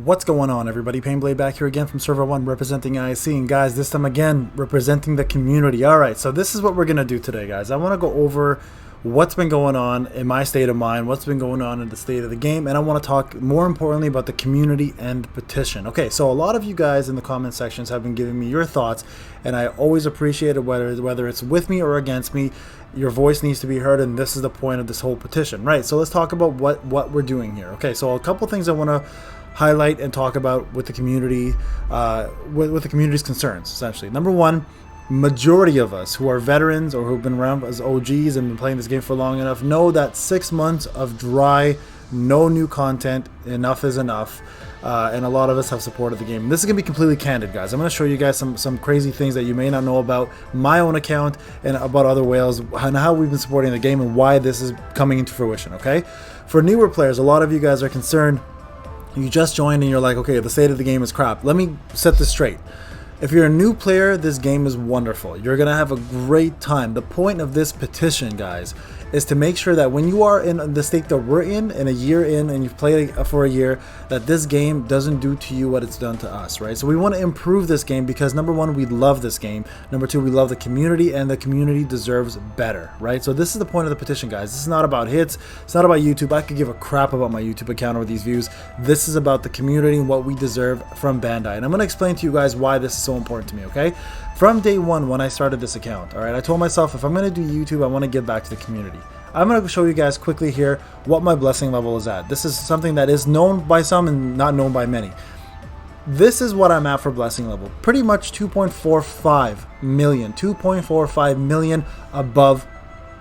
What's going on, everybody? Payneblade back here again from Server 1 representing IC, and guys, this time again representing the community. Alright, so this is what we're going to do today, guys. I want to go over what's been going on in my state of mind, what's been going on in the state of the game, and I want to talk more importantly about the community and Petition. Okay, so a lot of you guys in the comment sections have been giving me your thoughts, and I always appreciate it, whether it's with me or against me. Your voice needs to be heard, and this is the point of this whole petition, right? So let's talk about what we're doing here. Okay, so a couple things I want to highlight and talk about with the community, with the community's concerns, essentially. Number one, majority of us who are veterans or who've been around as OGs and been playing this game for long enough know that 6 months of dry, no new content, enough is enough. And a lot of us have supported the game. And this is going to be completely candid, guys. I'm going to show you guys some crazy things that you may not know about my own account and about other whales, and how we've been supporting the game and why this is coming into fruition, okay? For newer players, a lot of you guys are concerned. You just joined and you're like, okay, the state of the game is crap. Let me set this straight. If you're a new player, this game is wonderful. You're going to have a great time. The point of this petition, guys, is to make sure that when you are in the state that we're in a year in, and you've played for a year, that this game doesn't do to you what it's done to us, right? So we want to improve this game because, number one, we love this game. Number two, we love the community, and the community deserves better, right? So this is the point of the petition, guys. This is not about hits. It's not about YouTube. I could give a crap about my YouTube account or these views. This is about the community and what we deserve from Bandai. And I'm going to explain to you guys why this is so important to me, okay? From day one when I started this account, all right, I told myself if I'm going to do YouTube, I want to give back to the community. I'm going to show you guys quickly here what my blessing level is at. This is something that is known by some and not known by many. This is what I'm at for blessing level. Pretty much 2.45 million. 2.45 million above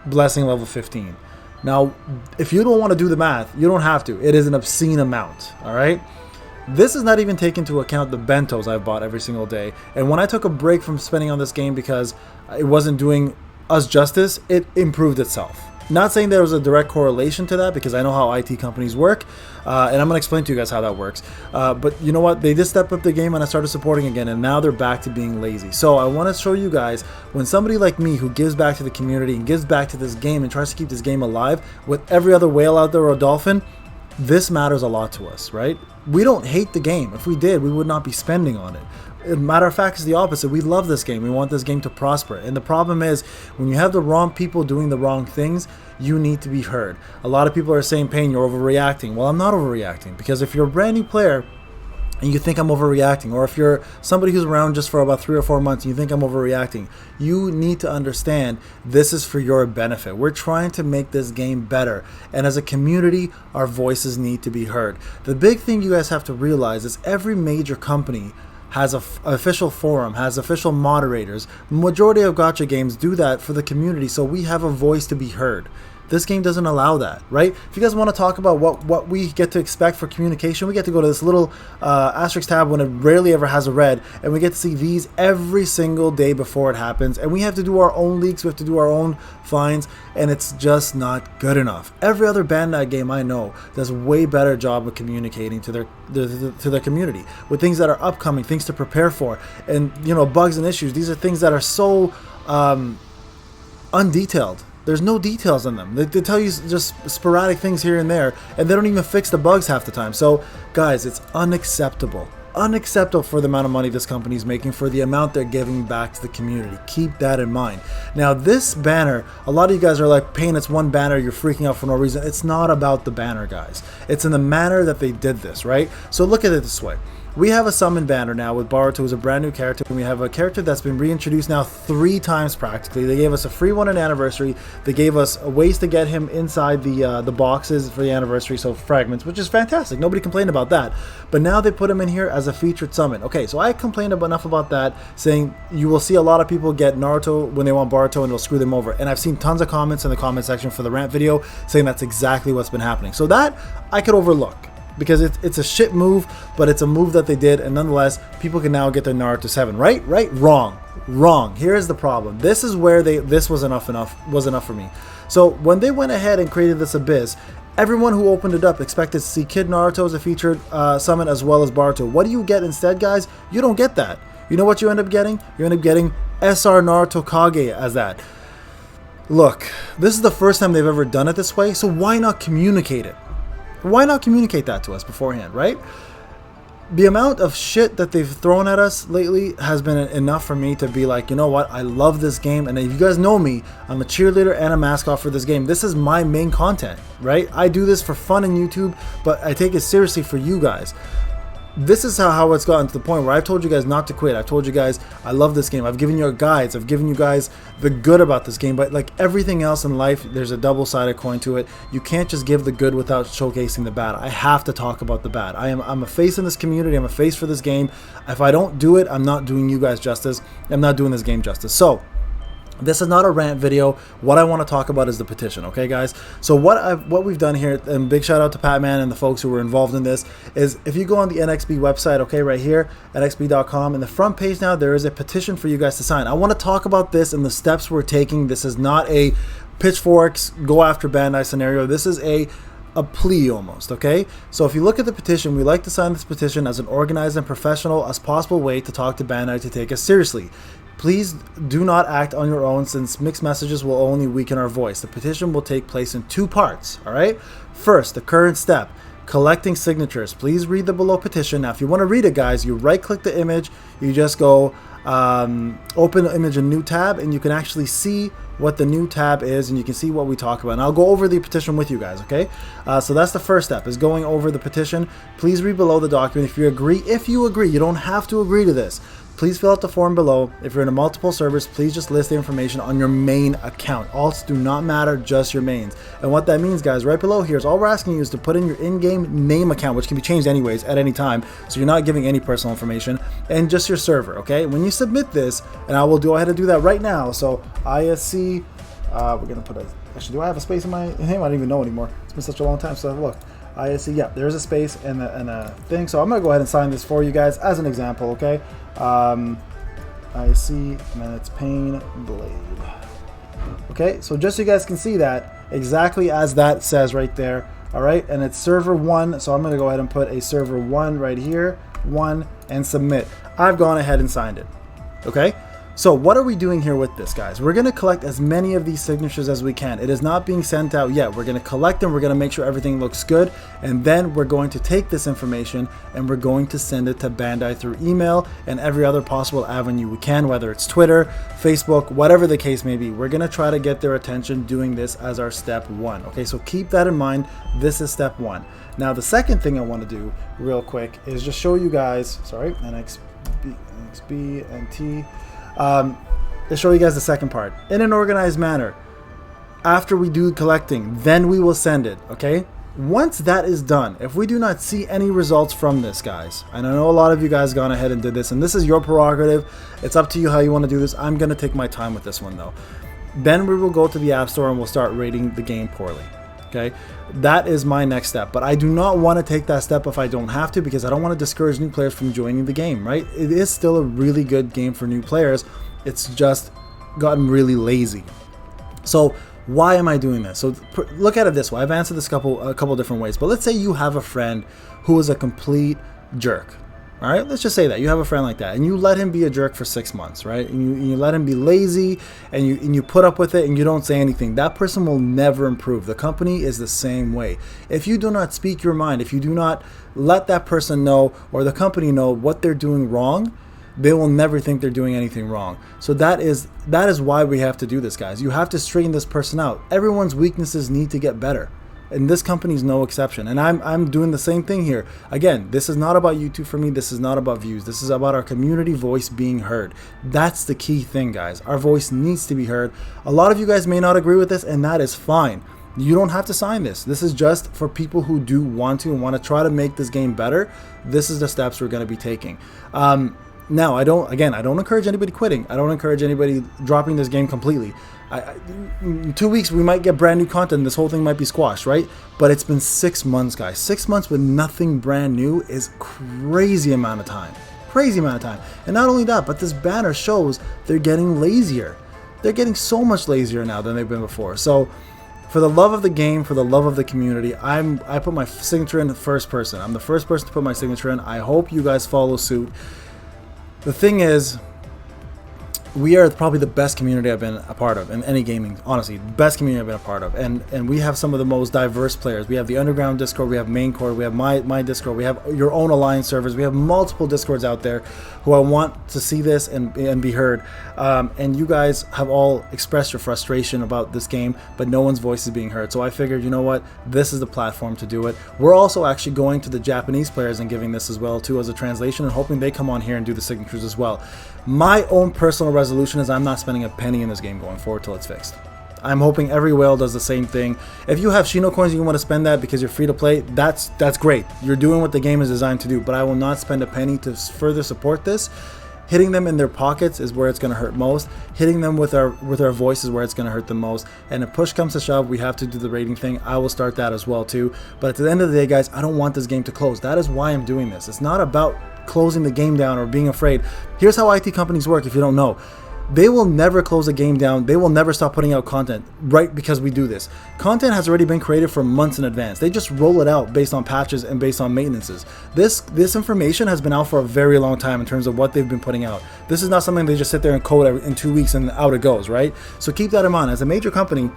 blessing level 15. Now, if you don't want to do the math, you don't have to. It is an obscene amount, all right? This is not even taking into account the bentos I've bought every single day. And when I took a break from spending on this game because it wasn't doing us justice, it improved itself. Not saying there was a direct correlation to that, because I know how IT companies work, and I'm going to explain to you guys how that works. But you know what? They just stepped up the game and I started supporting again, and now they're back to being lazy. So I want to show you guys, when somebody like me who gives back to the community and gives back to this game and tries to keep this game alive with every other whale out there or dolphin, this matters a lot to us, right? We don't hate the game. If we did, we would not be spending on it. Matter of fact, it's the opposite. We love this game. We want this game to prosper. And the problem is, when you have the wrong people doing the wrong things, you need to be heard. A lot of people are saying, Payne, you're overreacting. Well, I'm not overreacting, because if you're a brand new player and you think I'm overreacting, or if you're somebody who's around just for about 3 or 4 months and you think I'm overreacting, you need to understand this is for your benefit. We're trying to make this game better, and as a community, our voices need to be heard. The big thing you guys have to realize is every major company has an official forum, has official moderators. Majority of gacha games do that for the community, so we have a voice to be heard. This game doesn't allow that, right? If you guys want to talk about what we get to expect for communication, we get to go to this little asterisk tab when it rarely ever has a red, and we get to see these every single day before it happens, and we have to do our own leaks, we have to do our own finds, and it's just not good enough. Every other Bandai game I know does a way better job of communicating to their community with things that are upcoming, things to prepare for, and you know, bugs and issues. These are things that are so undetailed. There's no details in them. They tell you just sporadic things here and there, and they don't even fix the bugs half the time. So, guys, it's unacceptable. Unacceptable for the amount of money this company is making, for the amount they're giving back to the community. Keep that in mind. Now, this banner, a lot of you guys are like, Payne, it's one banner, you're freaking out for no reason. It's not about the banner, guys. It's in the manner that they did this, right? So look at it this way. We have a summon banner now with Boruto, who's a brand new character, and we have a character that's been reintroduced now 3 times practically. They gave us a free one on anniversary. They gave us ways to get him inside the boxes for the anniversary, so fragments, which is fantastic. Nobody complained about that. But now they put him in here as a featured summon. Okay, so I complained enough about that, saying you will see a lot of people get Naruto when they want Boruto and it'll screw them over. And I've seen tons of comments in the comment section for the rant video saying that's exactly what's been happening. So that I could overlook, because it's a shit move, but it's a move that they did, and nonetheless, people can now get their Naruto 7, right? Wrong. Here's the problem. This is where this was enough for me. So when they went ahead and created this abyss, everyone who opened it up expected to see Kid Naruto as a featured summon, as well as Boruto. What do you get instead, guys? You don't get that. You know what you end up getting? You end up getting SR Naruto Kage as that. Look, this is the first time they've ever done it this way, so why not communicate it? Why not communicate that to us beforehand, right? the amount of shit that they've thrown at us lately has been enough for me to be like, you know what, I love this game. And if you guys know me, I'm a cheerleader and a mascot for this game. This is my main content, right? I do this for fun in YouTube, but I take it seriously for you guys. This is how it's gotten to the point where I've told you guys not to quit. I've told you guys I love this game. I've given you guides. I've given you guys the good about this game. But like everything else in life, there's a double-sided coin to it. You can't just give the good without showcasing the bad. I have to talk about the bad. I'm a face in this community. I'm a face for this game. If I don't do it, I'm not doing you guys justice. I'm not doing this game justice. So this is not a rant video. What I want to talk about is the petition, okay, guys? So what we've done here, and big shout out to Patman and the folks who were involved in this, is if you go on the NXB website, okay, right here, nxb.com, in the front page now, there is a petition for you guys to sign. I want to talk about this and the steps we're taking. This is not a pitchforks, go after Bandai scenario. This is a plea almost, okay? So if you look at the petition, we like to sign this petition as an organized and professional as possible way to talk to Bandai to take us seriously. Please do not act on your own, since mixed messages will only weaken our voice. The petition will take place in 2 parts, all right? First, the current step, collecting signatures. Please read the below petition. Now, if you want to read it, guys, you right-click the image, you just go open the image in new tab, and you can actually see what the new tab is, and you can see what we talk about. And I'll go over the petition with you guys, okay? So that's the first step, is going over the petition. Please read below the document. If you agree, you don't have to agree to this. Please fill out the form below. If you're in a multiple servers, please just list the information on your main account. Alts do not matter, just your mains. And what that means, guys, right below here is all we're asking you is to put in your in-game name account, which can be changed anyways at any time, so you're not giving any personal information, and just your server, okay? When you submit this, and I will go ahead and do that right now, so ISC, we're gonna put a, actually, do I have a space in my name? I don't even know anymore. It's been such a long time, so look. ISC, yeah, there's a space and a thing. So I'm gonna go ahead and sign this for you guys as an example, okay? ISC, and then it's Payneblade. Okay, so just so you guys can see that exactly as that says right there. All right, and it's server 1. So I'm gonna go ahead and put a server 1 right here, 1, and submit. I've gone ahead and signed it. Okay. So what are we doing here with this, guys? We're going to collect as many of these signatures as we can. It is not being sent out yet. We're going to collect them. We're going to make sure everything looks good. And then we're going to take this information and we're going to send it to Bandai through email and every other possible avenue we can, whether it's Twitter, Facebook, whatever the case may be. We're going to try to get their attention doing this as our step 1. Okay, so keep that in mind. This is step 1. Now, the second thing I want to do real quick is just show you guys, sorry, NXB and T. To show you guys the second part in an organized manner. After we do collecting, then we will send it, okay? Once that is done, if we do not see any results from this, guys, and I know a lot of you guys gone ahead and did this, and this is your prerogative, it's up to you how you want to do this. I'm going to take my time with this one though. Then we will go to the App Store and we'll start rating the game poorly. Okay, that is my next step, but I do not want to take that step if I don't have to, because I don't want to discourage new players from joining the game, right? It is still a really good game for new players. It's just gotten really lazy. So why am I doing this? So look at it this way. I've answered this a couple different ways, but let's say you have a friend who is a complete jerk. All right, let's just say that you have a friend like that and you let him be a jerk for 6 months, right? And you let him be lazy and you put up with it and you don't say anything. That person will never improve. The company is the same way. If you do not speak your mind, if you do not let that person know or the company know what they're doing wrong, they will never think they're doing anything wrong. So that is why we have to do this, guys. You have to straighten this person out. Everyone's weaknesses need to get better. And this company is no exception. And I'm doing the same thing here. Again, this is not about YouTube for me. This is not about views. This is about our community voice being heard. That's the key thing, guys. Our voice needs to be heard. A lot of you guys may not agree with this, and that is fine. You don't have to sign this. This is just for people who do want to and want to try to make this game better. This is the steps we're going to be taking. Now, I don't encourage anybody quitting. I don't encourage anybody dropping this game completely. In 2 weeks, we might get brand new content. This whole thing might be squashed, right? But it's been 6 months, guys. 6 months with nothing brand new is crazy amount of time. Crazy amount of time. And not only that, but this banner shows they're getting lazier. They're getting so much lazier now than they've been before. So, for the love of the game, for the love of the community, I put my signature in the first person. I'm the first person to put my signature in. I hope you guys follow suit. The thing is, we are probably the best community I've been a part of in any gaming. Honestly, best community I've been a part of, and we have some of the most diverse players. We have the underground Discord, we have main core, we have my Discord, we have your own alliance servers, we have multiple Discords out there who I want to see this and be heard. And you guys have all expressed your frustration about this game, but no one's voice is being heard. So I figured, you know what, this is the platform to do it. We're also actually going to the Japanese players and giving this as well too as a translation, and hoping they come on here and do the signatures as well. My own personal resolution is I'm not spending a penny in this game going forward till it's fixed. I'm hoping every whale does the same thing. If you have Shino coins and you want to spend that because you're free to play, that's great. You're doing what the game is designed to do, but I will not spend a penny to further support this. Hitting them in their pockets is where it's going to hurt most. Hitting them with our voice is where it's going to hurt them most. And if push comes to shove, we have to do the rating thing. I will start that as well too. But at the end of the day, guys, I don't want this game to close. That is why I'm doing this. It's not about closing the game down or being afraid. Here's how IT companies work if you don't know. They will never close a game down. They will never stop putting out content right because we do this. Content has already been created for months in advance. They just roll it out based on patches and based on maintenances. This information has been out for a very long time in terms of what they've been putting out. This is not something they just sit there and code in 2 weeks and out it goes, right? So keep that in mind. As a major company,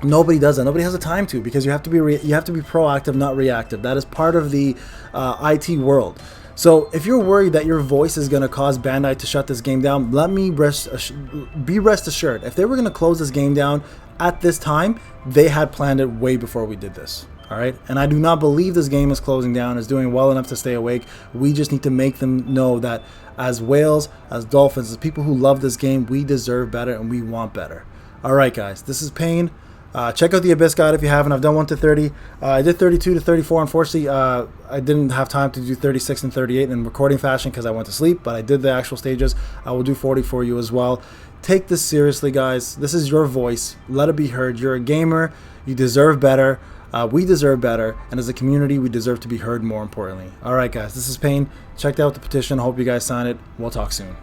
nobody does that. Nobody has the time to, because you have to be proactive, not reactive. That is part of the IT world. So if you're worried that your voice is going to cause Bandai to shut this game down, be rest assured. If they were going to close this game down at this time, they had planned it way before we did this. All right, and I do not believe this game is closing down. It's doing well enough to stay awake. We just need to make them know that as whales, as dolphins, as people who love this game, we deserve better and we want better. All right, guys, this is Payne. Check out the Abyss Guide if you haven't. I've done 1 to 30. I did 32 to 34. Unfortunately, I didn't have time to do 36 and 38 in recording fashion because I went to sleep, but I did the actual stages. I will do 40 for you as well. Take this seriously, guys. This is your voice. Let it be heard. You're a gamer. You deserve better. We deserve better. And as a community, we deserve to be heard more importantly. All right, guys. This is Payne. Check out the petition. Hope you guys sign it. We'll talk soon.